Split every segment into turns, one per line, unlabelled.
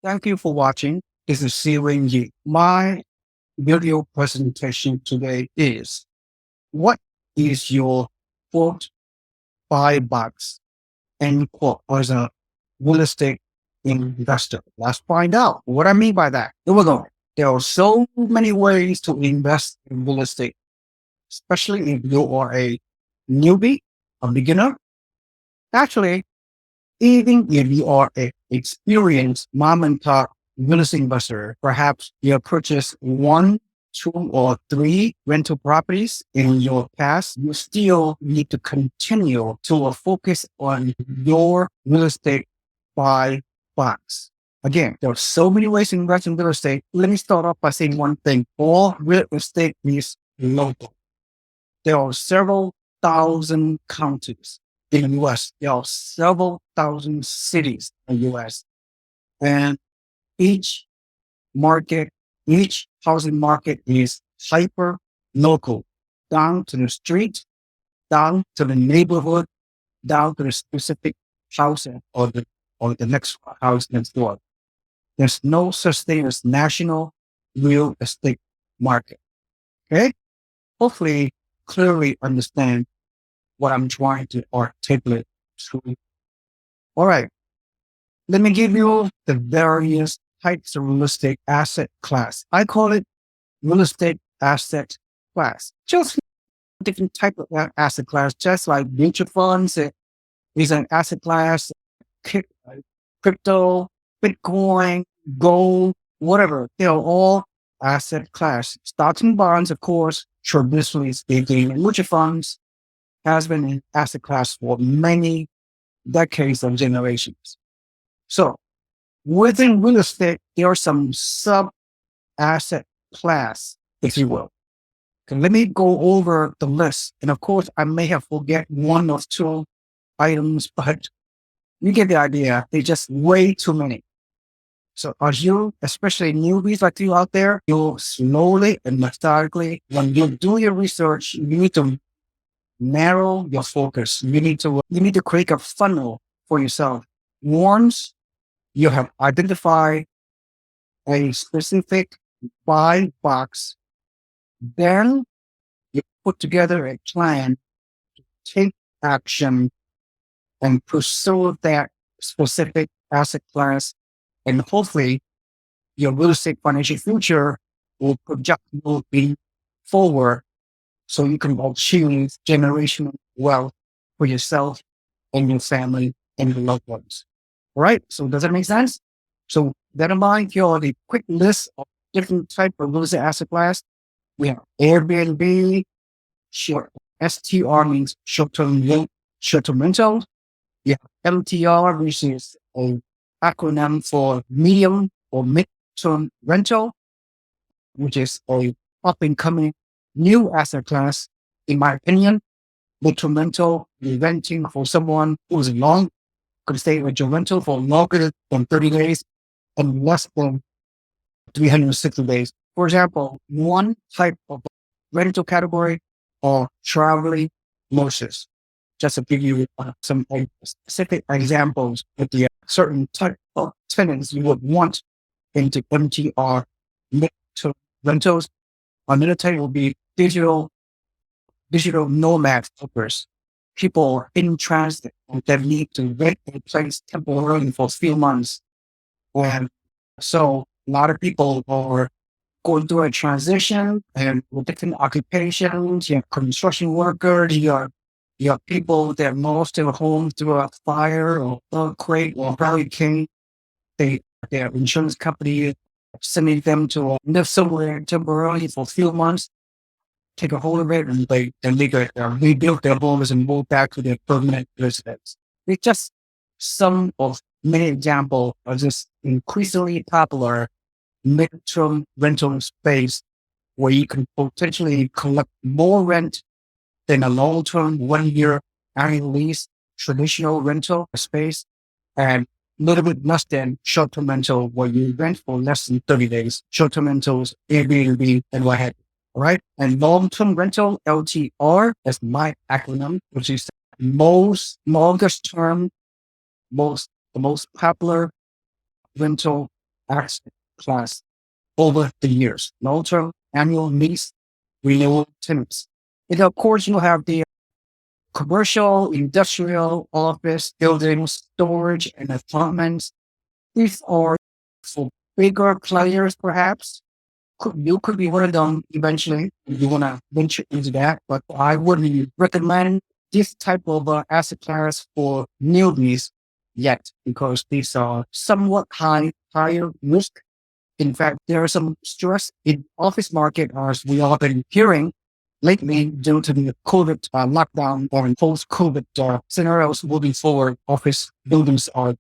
Thank you for watching. This is Seewing. My video presentation today is what is your quote buy box end quote as a real estate investor? Let's find out what I mean by that. Here we go. There are so many ways to invest in real estate, especially if you are a newbie, a beginner. Actually, even if you are an experienced mom and pop real estate investor, perhaps you have purchased one, two, or three rental properties in your past, you still need to continue to focus on your real estate buy box. Again, there are so many ways to invest in real estate. Let me start off by saying one thing. All real estate is local. There are several thousand counties in the US. There are several thousand cities in the US. And each market, each housing market is hyper local, down to the street, down to the neighborhood, down to the specific house or the next house next door. There's no such thing as national real estate market. Okay? Hopefully clearly understand what I'm trying to articulate to you. All right. Let me give you the various types of real estate asset class. I call it real estate asset class. Just different type of asset class, just like mutual funds is an asset class, crypto, Bitcoin, gold, whatever. They're all asset class. Stocks and bonds, of course, traditionally speaking, mutual funds has been an asset class for many decades and generations. So within real estate, there are some sub asset class, if you will. Okay, let me go over the list. And of course, I may have forget one or two items, but you get the idea. They're just way too many. So as you, especially newbies like you out there, you slowly and methodically, when you do your research, you need to narrow your focus. You need to create a funnel for yourself. Once you have identified a specific buy box, then you put together a plan to take action and pursue that specific asset class. And hopefully your real estate financial future will project moving forward so you can achieve generational wealth for yourself and your family and your loved ones. All right. So does that make sense? So that in mind, here are the quick list of different type of real estate asset class. We have Airbnb, short STR means short-term rental. You have MTR, which is an acronym for medium or mid-term rental, which is a up and coming new asset class, in my opinion. Mid-term rental, you're renting for someone who's could stay with your rental for longer than 30 days and less than 360 days. For example, one type of rental category are traveling nurses. Just to give you some specific examples with the certain type of tenants you would want into MTR mid-term rentals. Another type will be digital nomad workers. People in transit that need to rent a place temporarily for a few months. And so a lot of people are going through a transition and with different occupations. You have construction workers, you have people that lost their home through a fire or earthquake or hurricane. Their insurance company sending them to live somewhere temporarily for a few months, take a hold of it, and they rebuild their homes and move back to their permanent residence. It's just some of many examples of this increasingly popular mid-term rental space where you can potentially collect more rent than a long-term 1 year annual lease traditional rental space, and a little bit less than short-term rental where you rent for less than 30 days. Short-term rentals, Airbnb, and what have you. All right. And long-term rental, LTR, is my acronym, which is longest term, the most popular rental asset class over the years. Long-term annual lease renewal tenants. And of course, you have the commercial, industrial, office, buildings, storage, and apartments. These are for bigger players, perhaps. You could be one of them eventually if you want to venture into that, but I wouldn't recommend this type of asset class for newbies yet because these are somewhat higher risk. In fact, there is some stress in office market as we have been hearing lately due to the COVID lockdown or post-COVID scenarios moving forward. Office buildings are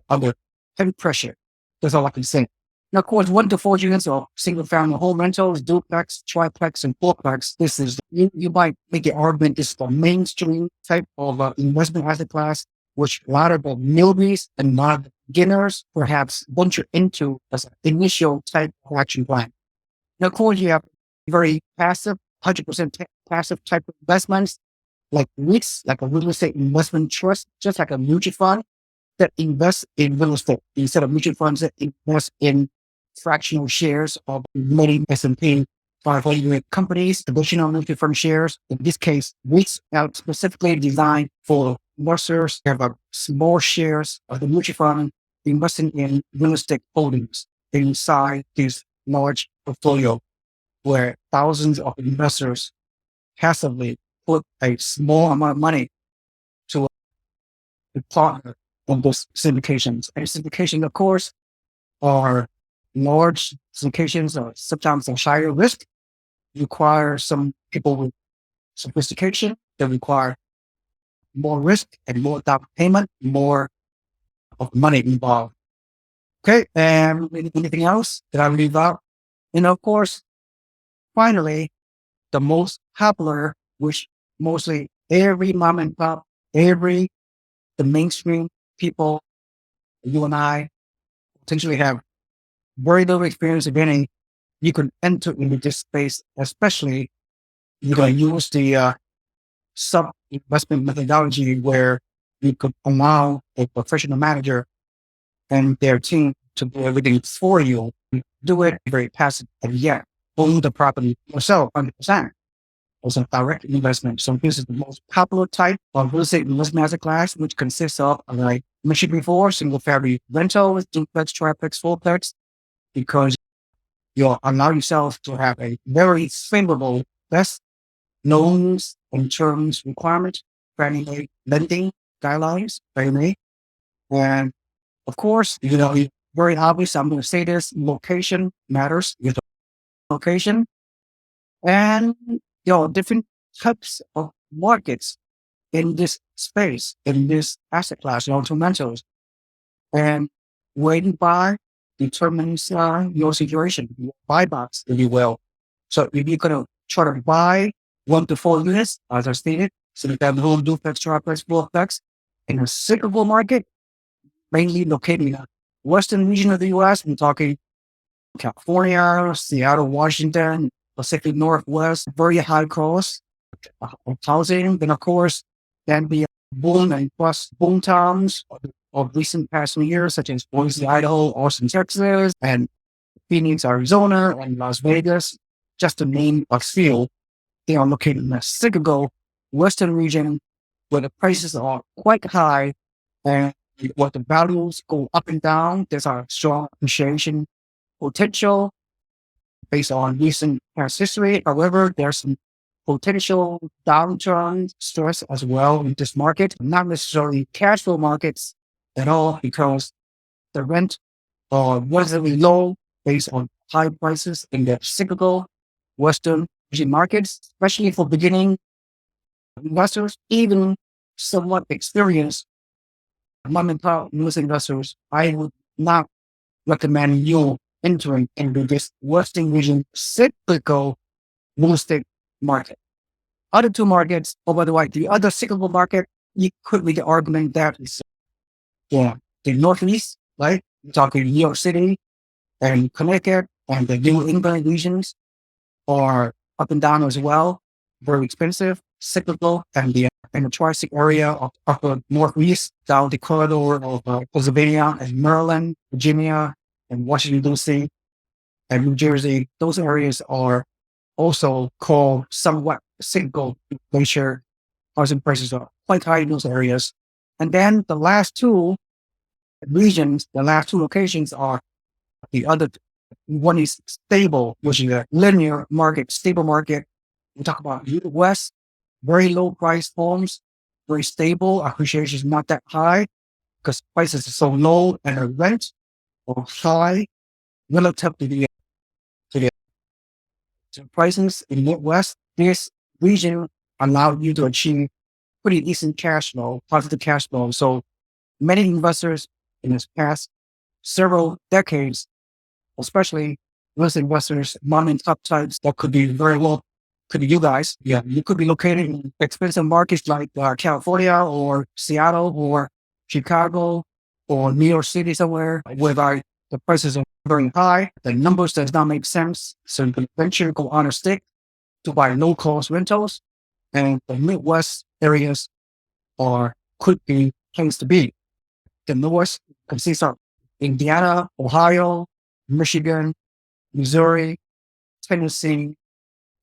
under heavy pressure. That's all I can say. Now, of course, 1 to 4 units of single-family home rentals, duplex, triplex, and fourplex. This is you might make the argument this is the mainstream type of investment asset class, which a lot of the newbies and not beginners perhaps venture into as an initial type of action plan. Now, of course, you have very passive, 100% passive type of investments like REITs, like a real estate investment trust, just like a mutual fund that invest in real estate instead of mutual funds that invest in fractional shares of many S&P 500 companies, traditional mutual fund shares. In this case, REITs are specifically designed for investors who have small shares of the mutual fund investing in real estate holdings inside this large portfolio where thousands of investors passively put a small amount of money to a partner on those syndications. And syndication, of course, are large syndications or sometimes a higher risk, require some people with sophistication that require more risk and more down payment, more of money involved. Okay, and anything else that I leave out? And of course, finally, the most popular, which mostly every mom and pop, the mainstream people, you and I potentially have very little experience of any, you can enter into this space, especially you're going to use the sub investment methodology where you could allow a professional manager and their team to do everything for you. Do it very passive and yet own the property yourself 100% as a direct investment. So this is the most popular type of real estate investment asset class, which consists of, like I mentioned before, single family rental, duplex, triplex, fourplex, because you allow yourself to have a very favorable best loans and terms requirement, Fannie Mae lending guidelines, Fannie Mae. And of course, very obvious, I'm going to say this, location matters, location and, different types of markets in this space, in this asset class, fundamentals. And where you buy determines your situation, your buy box, if you will. So if you're going to try to buy 1 to 4 units, as I stated, so you have home, duplex, triplex, fourplex, in a cyclical market, mainly located in the western region of the U.S. I'm talking California, Seattle, Washington, Pacific Northwest, very high cost of housing. Then, of course, can be boom and bust boom towns of recent past years, such as Boise, Idaho, Austin, Texas, and Phoenix, Arizona, and Las Vegas, just to name a few. They are located in a cyclical western region where the prices are quite high and where the values go up and down. There's a strong appreciation potential based on recent past history. However, there's some potential downturn stress as well in this market, not necessarily cash flow markets at all, because the rent are relatively low based on high prices in the cyclical western region markets, especially for beginning investors, even somewhat experienced mom and pop news investors. I would not recommend you entering into this western region cyclical real estate market. Other two markets, by the way, the other cyclical market, you could make the argument that is the Northeast, right? We're talking New York City and Connecticut and the New England regions are up and down as well, very expensive, cyclical, and the Tri-State area of upper Northeast, down the corridor of Pennsylvania and Maryland, Virginia, and Washington, D.C., and New Jersey. Those areas are also called somewhat single glacier. Housing prices are quite high in those areas. And then the last two regions, the last two locations are the other. One is stable, which is a linear market, stable market. We talk about West, very low price homes, very stable. Appreciation is not that high because prices are so low and the rent are high relative to the prices in Midwest. This region allowed you to achieve pretty decent cash flow, positive cash flow. So many investors in this past several decades, especially real estate investors, mom and pop types that could be very low, could be you guys. Yeah, you could be located in expensive markets like California or Seattle or Chicago or New York City somewhere whereby the prices are very high. The numbers does not make sense. So you can venture go on a stick to buy low cost rentals, and the Midwest areas could be place to be. The North consists of Indiana, Ohio, Michigan, Missouri, Tennessee,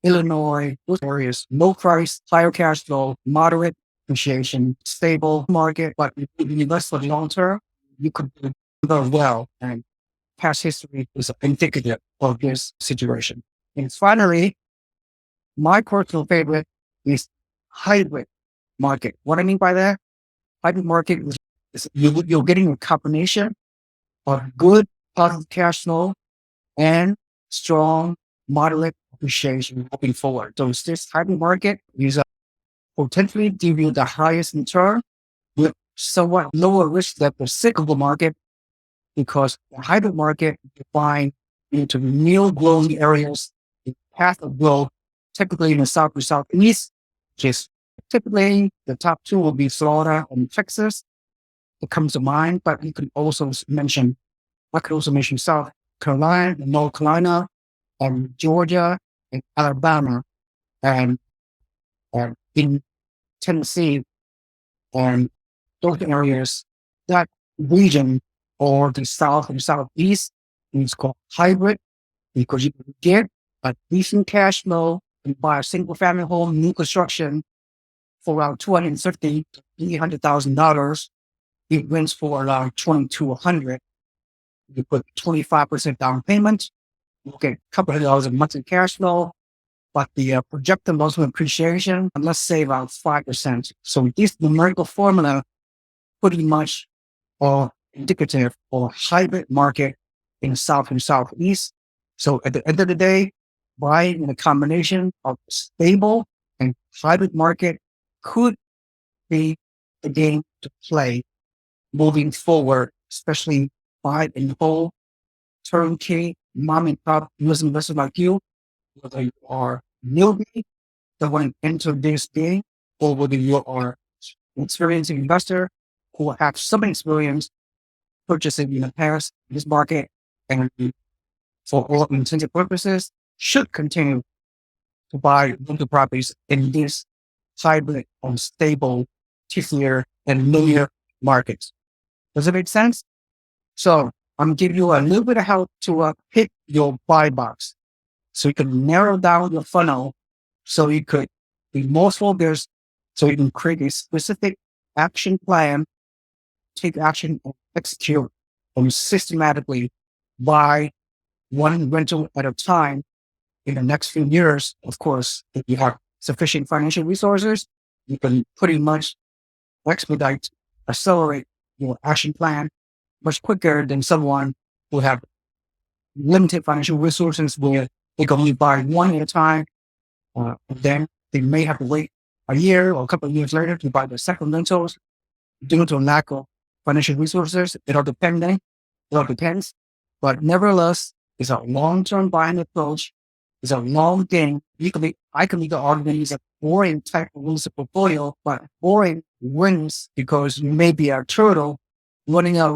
Illinois, those areas, low price, higher cash flow, moderate appreciation, stable market, but if you invest for the long term, you could do very well. And past history is indicative of this situation. And finally, my personal favorite is hybrid market. What I mean by that, hybrid market is you're getting a combination of good positive cash flow and strong moderate appreciation moving forward. So this hybrid market is potentially give you the highest return with somewhat lower risk than the cyclical market, because the hybrid market defined into new growing areas, the path of growth, typically in the south to southeast, which is typically the top two will be Florida and Texas. It comes to mind, but you could also mention, I could also mention South Carolina, North Carolina, and Georgia, and Alabama, and in Tennessee, and those areas, that region or the South and Southeast is called hybrid because you can get a decent cash flow and buy a single family home, new construction for around $250,000 to $300,000. It rents for around $2,200. You put 25% down payment, you get a couple of dollars a month in cash flow, but the projected monthly appreciation, let's say about 5%. So this numerical formula pretty much are indicative of hybrid market in South and Southeast. So at the end of the day, buying in a combination of stable and hybrid market could be the game to play moving forward, especially buy and hold turnkey mom and pop US investors like you, whether you are newbie that want to enter this game, or whether you are experienced investor who have some experience purchasing in the past in this market, and for all intended purposes should continue to buy rental properties in this hybrid or stable two-year and linear markets. Does it make sense? So I'm giving you a little bit of help to pick your buy box, so you can narrow down your funnel, so you could be more focused, so you can create a specific action plan, take action and execute and systematically buy one rental at a time in the next few years. Of course, if you have sufficient financial resources, you can pretty much accelerate your action plan much quicker than someone who have limited financial resources where they can only buy one at a time. Then they may have to wait a year or a couple of years later to buy the second rentals due to a lack of financial resources. It all depends. But nevertheless, it's a long-term buying approach. It's a long game. I can make the argument it's a boring type of real estate portfolio, but boring wins because you may be a turtle running a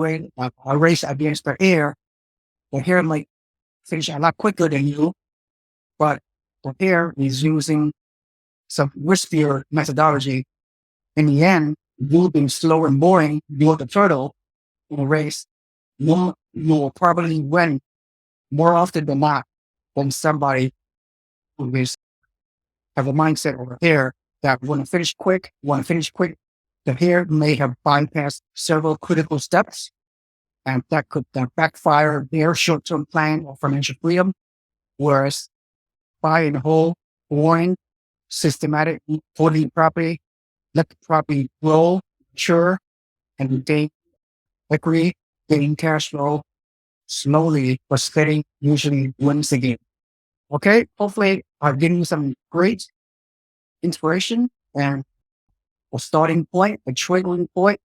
race against the air. The hare might finish a lot quicker than you, but the hare is using some riskier methodology. In the end, you'll be slow and boring. You're the turtle in a race. No you will probably win more often than not than somebody who is have a mindset over here that want to finish quick. The here may have bypassed several critical steps, and that could backfire their short-term plan or financial freedom. Whereas buy and hold, boring, systematic, holding property, let the property grow, mature, and gain equity, gain cash flow slowly but steady, usually wins the game. Okay, hopefully I've given you some great inspiration and a starting point, a triggering point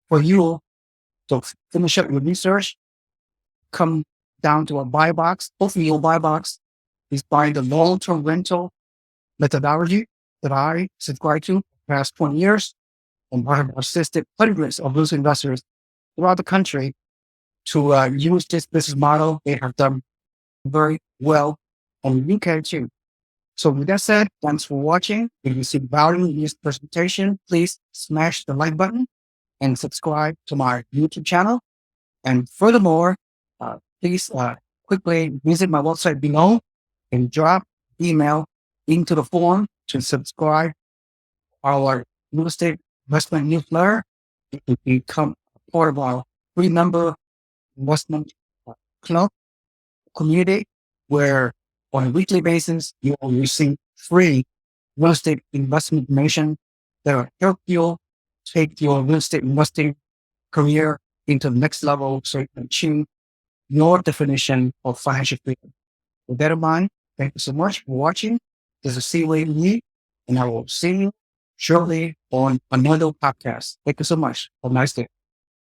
for you to finish up your research, come down to a buy box. Hopefully your buy box is buying the long-term rental methodology that I subscribe to the past 20 years. And I have assisted hundreds of those investors throughout the country to use this business model. They have done very well, and you can too. So with that said, thanks for watching. If you see value in this presentation, please smash the like button and subscribe to my YouTube channel. And furthermore, please quickly visit my website below and drop email into the form to subscribe our real estate investment newsletter. You can become part of our free member investment club community, where on a weekly basis, you will receive free real estate investment information that will help you take your real estate investing career into the next level so you can achieve your definition of financial freedom. With that in mind, thank you so much for watching. This is Seewing, and I will see you shortly on another podcast. Thank you so much. Have a nice day.